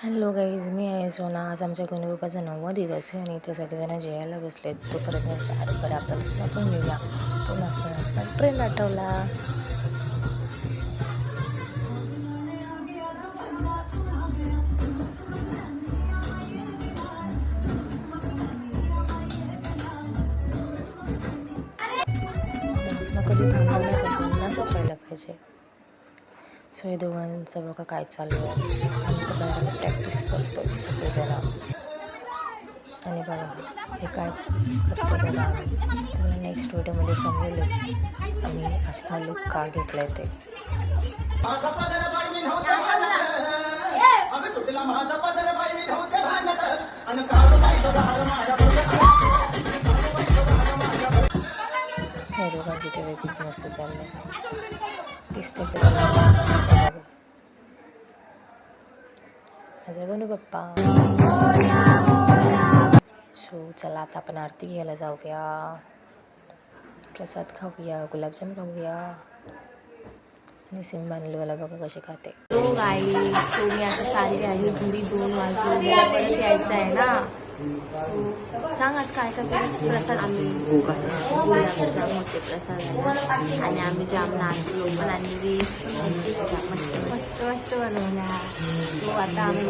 Hello guys, मी आहे सोना. आज आमच्या गणपतीचा 9वा दिवस आहे आणि इथे सगळेजण जेवायला बसलेत. तोपर्यंत बरोबर आपण नाचून घेऊया. तो नाचता नाचता ट्रेन आठवला. नाचणं कधी थांबलं नाही पाहिजे, नाचत राहिलं पाहिजे. सो हे दोघांचं बघा काय चालू आहे. आम्ही तर बाहेर प्रॅक्टिस करतो सगळेजण. आणि बघा हे काय करतो बघा आम्ही. तुम्हाला नेक्स्ट व्हिडिओमध्ये समजेलच आम्ही असा लुक का घेतला आहे ते. हे दोघांची ते वेगळीच मस्त चाललंय. दिसते का माझा गणू बाप्पा. सो चला आता आपण आरती घ्यायला जाऊया, प्रसाद खाऊया, गुलाबजाम खाऊया. आणि सिम्बा निलवाला बघा कशी खाते. तो गाई सो मी आता चालली आहे घरी. 2 वाजले, परत यायचं आहे ना. सांग आज काय काय प्रसाद. आम्ही गुलाबजाम होते प्रसाद आणि आम्ही जाम नाचलो पण आणि रेस मस्त मस्त मस्त बनवल्या. सो आता आम्ही